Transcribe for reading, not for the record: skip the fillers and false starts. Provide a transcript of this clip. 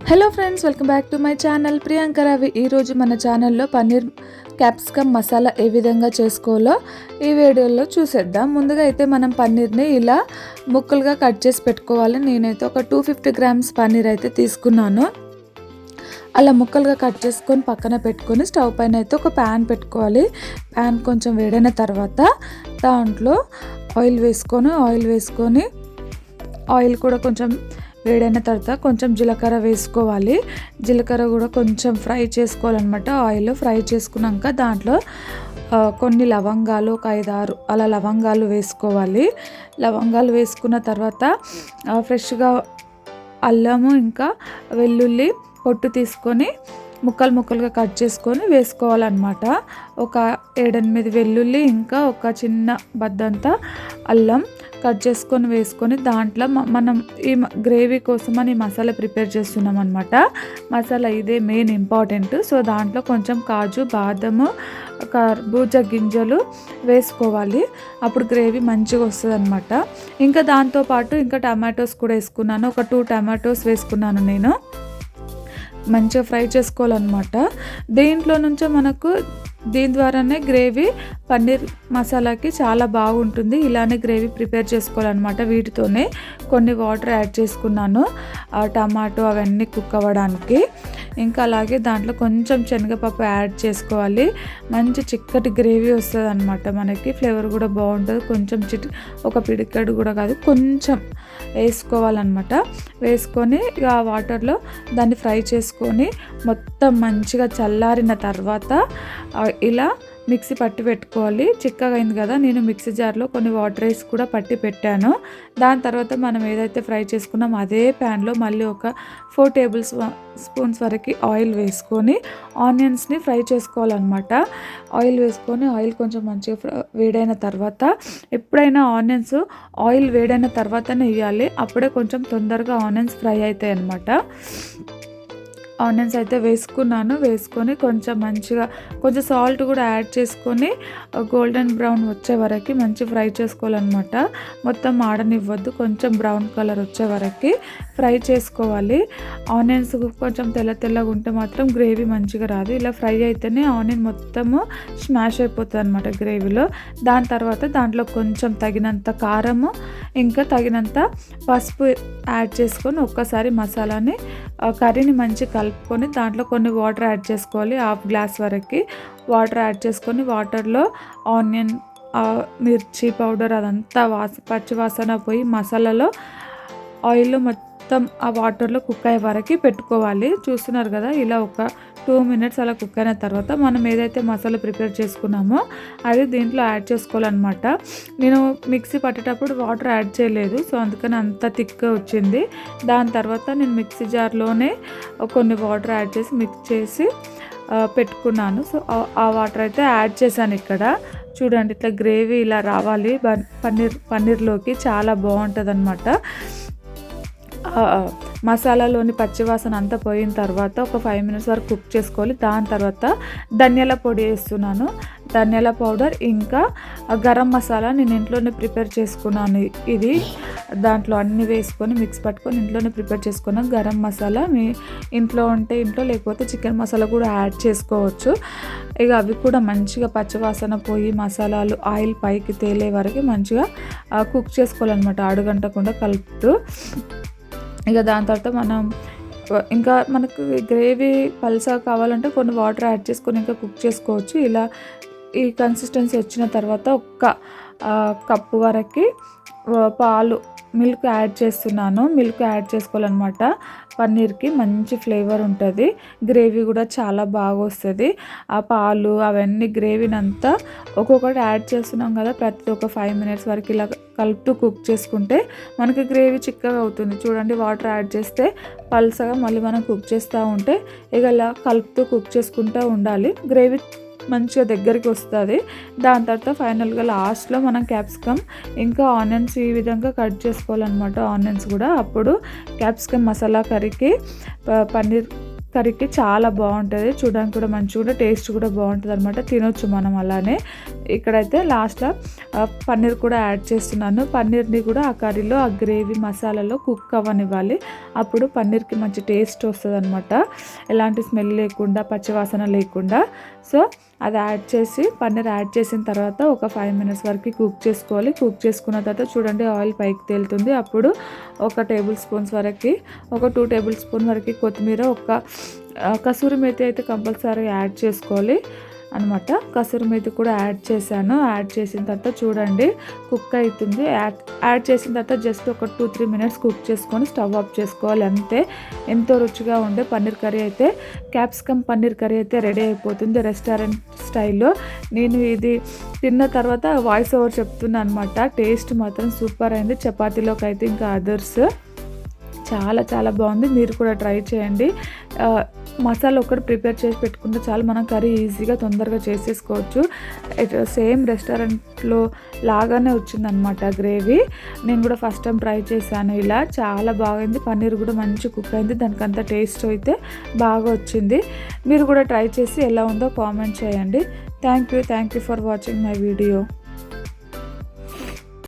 Hello friends, welcome back to my channel Priyanka Ravi. ఈరోజు మన ఛానల్లో పన్నీర్ క్యాప్సికమ్ మసాలా ఏ విధంగా చేసుకోవాలో ఈ వీడియోలో చూసేద్దాం. ముందుగా అయితే మనం పన్నీర్ని ఇలా ముక్కలుగా కట్ చేసి పెట్టుకోవాలి. నేనైతే ఒక 250 గ్రామ్స్ పన్నీర్ అయితే తీసుకున్నాను. అలా ముక్కలుగా కట్ చేసుకొని పక్కన పెట్టుకొని స్టవ్ పైన అయితే ఒక ప్యాన్ పెట్టుకోవాలి. ప్యాన్ కొంచెం వేడైన తర్వాత దాంట్లో ఆయిల్ వేసుకొని ఆయిల్ కూడా కొంచెం వేడైన తర్వాత కొంచెం జీలకర్ర వేసుకోవాలి. జీలకర్ర కూడా కొంచెం ఫ్రై చేసుకోవాలన్నమాట. ఆయిల్ ఫ్రై చేసుకున్నాక దాంట్లో కొన్ని లవంగాలు, ఒక 5-6 అలా లవంగాలు వేసుకోవాలి. లవంగాలు వేసుకున్న తర్వాత ఫ్రెష్గా అల్లము ఇంకా వెల్లుల్లి పొట్టు తీసుకొని ముక్కలుగా కట్ చేసుకొని వేసుకోవాలన్నమాట. ఒక 7-8 వెల్లుల్లి ఇంకా ఒక చిన్న బద్దంతా అల్లం కట్ చేసుకొని వేసుకొని దాంట్లో మనం ఈ గ్రేవీ కోసమని మసాలా ప్రిపేర్ చేస్తున్నాం అనమాట. మసాలా ఇదే మెయిన్ ఇంపార్టెంట్. సో దాంట్లో కొంచెం కాజు, బాదము, కర్బూజా గింజలు వేసుకోవాలి. అప్పుడు గ్రేవీ మంచిగా వస్తుంది అనమాట. ఇంకా దాంతోపాటు ఇంకా టమాటోస్ కూడా వేసుకున్నాను. ఒక 2 టమాటోస్ వేసుకున్నాను నేను. మంచిగా ఫ్రై చేసుకోవాలన్నమాట. దీంట్లో నుంచే మనకు దీని ద్వారానే గ్రేవీ పన్నీర్ మసాలాకి చాలా బాగుంటుంది. ఇలానే గ్రేవీ ప్రిపేర్ చేసుకోవాలన్నమాట. వీటితోనే కొన్ని వాటర్ యాడ్ చేసుకున్నాను, టమాటో అవన్నీ కుక్ అవ్వడానికి. ఇంకా అలాగే దాంట్లో కొంచెం శనగపప్పు యాడ్ చేసుకోవాలి. మంచి చిక్కటి గ్రేవీ వస్తుంది అనమాట. మనకి ఫ్లేవర్ కూడా బాగుంటుంది. కొంచెం ఒక పిడికెడు కూడా కాదు, కొంచెం వేసుకోవాలన్నమాట. వేసుకొని ఆ వాటర్లో దాన్ని ఫ్రై చేసుకొని మొత్తం మంచిగా చల్లారిన తర్వాత ఇలా మిక్సీ పట్టి పెట్టుకోవాలి. చిక్కగా అయింది కదా, నేను మిక్సీ జార్లో కొన్ని వాటర్ వేసి కూడా పట్టి పెట్టాను. దాని తర్వాత మనం ఏదైతే ఫ్రై చేసుకున్నామో అదే ప్యాన్లో మళ్ళీ ఒక 4 టేబుల్ స్పూన్స్ వరకు ఆయిల్ వేసుకొని ఆనియన్స్ని ఫ్రై చేసుకోవాలన్నమాట. ఆయిల్ వేసుకొని ఆయిల్ కొంచెం మంచిగా వేడైన తర్వాత, ఎప్పుడైనా ఆనియన్స్ ఆయిల్ వేడైన తర్వాతనే వేయాలి. అప్పుడే కొంచెం తొందరగా ఆనియన్స్ ఫ్రై అవుతాయి అన్నమాట. ఆనియన్స్ అయితే వేసుకున్నాను. వేసుకొని కొంచెం సాల్ట్ కూడా యాడ్ చేసుకొని గోల్డెన్ బ్రౌన్ వచ్చే వరకు మంచి ఫ్రై చేసుకోవాలన్నమాట. మొత్తం ఆడనివ్వద్దు, కొంచెం బ్రౌన్ కలర్ వచ్చే వరకు ఫ్రై చేసుకోవాలి. ఆనియన్స్ కొంచెం తెల్లగా ఉంటే మాత్రం గ్రేవీ మంచిగా రాదు. ఇలా ఫ్రై అయితేనే ఆనియన్ మొత్తము స్మాష్ అయిపోతుంది అనమాట గ్రేవీలో. దాని తర్వాత దాంట్లో కొంచెం తగినంత కారము ఇంకా తగినంత పసుపు యాడ్ చేసుకొని ఒక్కసారి మసాలాని కర్రీని మంచి కలుపుకొని దాంట్లో కొన్ని వాటర్ యాడ్ చేసుకోవాలి. 1/2 గ్లాస్ వరకు వాటర్ యాడ్ చేసుకొని వాటర్లో ఆనియన్, మిర్చి పౌడర్ అదంతా పచ్చి వాసన పోయి మసాలాలో ఆయిల్లో మొత్తం ఆ వాటర్లో కుక్ అయ్యే వరకు పెట్టుకోవాలి. చూస్తున్నారు కదా, ఇలా ఒక 2 మినిట్స్ అలా కుక్ అయిన తర్వాత మనం ఏదైతే మసాలా ప్రిపేర్ చేసుకున్నామో అది దీంట్లో యాడ్ చేసుకోవాలన్నమాట. నేను మిక్సీ పట్టేటప్పుడు వాటర్ యాడ్ చేయలేదు, సో అందుకని అంత థిక్గా వచ్చింది. దాని తర్వాత నేను మిక్సీ జార్లోనే కొన్ని వాటర్ యాడ్ చేసి మిక్స్ చేసి పెట్టుకున్నాను. సో ఆ వాటర్ అయితే యాడ్ చేశాను ఇక్కడ. చూడండి, ఇట్లా గ్రేవీ ఇలా రావాలి పన్నీర్లోకి, చాలా బాగుంటుంది అనమాట. మసాలాలోని పచ్చివాసన అంతా పోయిన తర్వాత ఒక 5 మినిట్స్ వరకు కుక్ చేసుకోవాలి. దాని తర్వాత ధనియాల పొడి వేస్తున్నాను. ధనియాల పౌడర్ ఇంకా గరం మసాలా నేను ఇంట్లోనే ప్రిపేర్ చేసుకున్నాను. ఇది దాంట్లో అన్నీ వేసుకొని మిక్స్ పట్టుకొని ఇంట్లోనే ప్రిపేర్ చేసుకున్నాను. గరం మసాలా మీ ఇంట్లో ఉంటే ఇంట్లో, లేకపోతే చికెన్ మసాలా కూడా యాడ్ చేసుకోవచ్చు. ఇక అవి కూడా మంచిగా పచ్చివాసన పోయి మసాలాలు ఆయిల్ పైకి తేలే వరకు మంచిగా కుక్ చేసుకోవాలన్నమాట, అడుగంటకుండా కలుపుతూ. ఇక దాని తర్వాత ఇంకా మనకు గ్రేవీ పల్సగా కావాలంటే కొన్ని వాటర్ యాడ్ చేసుకొని ఇంకా కుక్ చేసుకోవచ్చు. ఇలా ఈ కన్సిస్టెన్సీ వచ్చిన తర్వాత ఒక్క కప్పు వరకు మిల్క్ యాడ్ చేస్తున్నాను. మిల్క్ యాడ్ చేసుకోవాలన్నమాట. పన్నీర్కి మంచి ఫ్లేవర్ ఉంటుంది, గ్రేవీ కూడా చాలా బాగా వస్తుంది. ఆ పాలు అవన్నీ గ్రేవీని అంతా ఒక్కొక్కటి యాడ్ చేస్తున్నాం కదా, ప్రతి ఒక్క 5 మినిట్స్ వరకు ఇలా కలుపుతూ కుక్ చేసుకుంటే మనకి గ్రేవీ చిక్కగా అవుతుంది. చూడండి, వాటర్ యాడ్ చేస్తే పల్సగా మళ్ళీ మనం కుక్ చేస్తూ ఉంటే ఇక ఇలా కలుపుతూ కుక్ చేసుకుంటూ ఉండాలి. గ్రేవీ మంచిగా దగ్గరికి వస్తుంది. దాని తర్వాత ఫైనల్గా లాస్ట్లో మనం క్యాప్సికమ్ ఇంకా ఆనియన్స్ ఈ విధంగా కట్ చేసుకోవాలన్నమాట. ఆనియన్స్ కూడా అప్పుడు క్యాప్సికమ్ మసాలా కర్రీకి పన్నీర్ కర్రీకి చాలా బాగుంటుంది. చూడడానికి కూడా మంచిగా టేస్ట్ కూడా బాగుంటుంది అనమాట. తినొచ్చు మనం అలానే. ఇక్కడైతే లాస్ట్లో పన్నీర్ కూడా యాడ్ చేస్తున్నాను. పన్నీర్ని కూడా ఆ కర్రీలో ఆ గ్రేవీ మసాలాలో కుక్ అవ్వనివ్వాలి. అప్పుడు పన్నీర్కి మంచి టేస్ట్ వస్తుంది అనమాట, ఎలాంటి స్మెల్ లేకుండా పచ్చివాసన లేకుండా. సో అది పన్నీర్ యాడ్ చేసిన తర్వాత ఒక 5 minutes వరకు కుక్ చేసుకోవాలి. కుక్ చేసుకున్న తర్వాత చూడండి ఆయిల్ పైకి తేలుతుంది. అప్పుడు ఒక టేబుల్ స్పూన్స్ వరకు, ఒక 2 టేబుల్ స్పూన్ వరకు కొత్తిమీర, ఒక కసూరి మేతి అయితే కంపల్సరీ యాడ్ చేసుకోవాలి అనమాట. కసూరి మేతి కూడా యాడ్ చేశాను. యాడ్ చేసిన తర్వాత చూడండి కుక్ అవుతుంది. యాడ్ చేసిన తర్వాత జస్ట్ ఒక 2-3 minutes కుక్ చేసుకొని స్టవ్ ఆఫ్ చేసుకోవాలి అంతే. ఎంతో రుచిగా ఉండే పన్నీర్ కర్రీ అయితే, క్యాప్సికమ్ పన్నీర్ కర్రీ అయితే రెడీ అయిపోతుంది రెస్టారెంట్ స్టైల్లో. నేను ఇది తిన్న తర్వాత వాయిస్ ఓవర్ చెప్తున్నాను అనమాట. టేస్ట్ మాత్రం సూపర్ అయింది. చపాతీలోకి అయితే ఇంకా అదర్స్. చాలా చాలా బాగుంది. మీరు కూడా ట్రై చేయండి. మసాలా ఒకటి ప్రిపేర్ చేసి పెట్టుకుంటే చాలు, మనం కర్రీ ఈజీగా తొందరగా చేసేసుకోవచ్చు. సేమ్ రెస్టారెంట్లో లాగానే వచ్చిందనమాట గ్రేవీ. నేను కూడా ఫస్ట్ టైం ట్రై చేశాను ఇలా. చాలా బాగుంది. పన్నీర్ కూడా మంచి కుక్ అయింది. దానికి అంత టేస్ట్ అయితే బాగా వచ్చింది. మీరు కూడా ట్రై చేసి ఎలా ఉందో కామెంట్ చేయండి. Thank you for watching my video.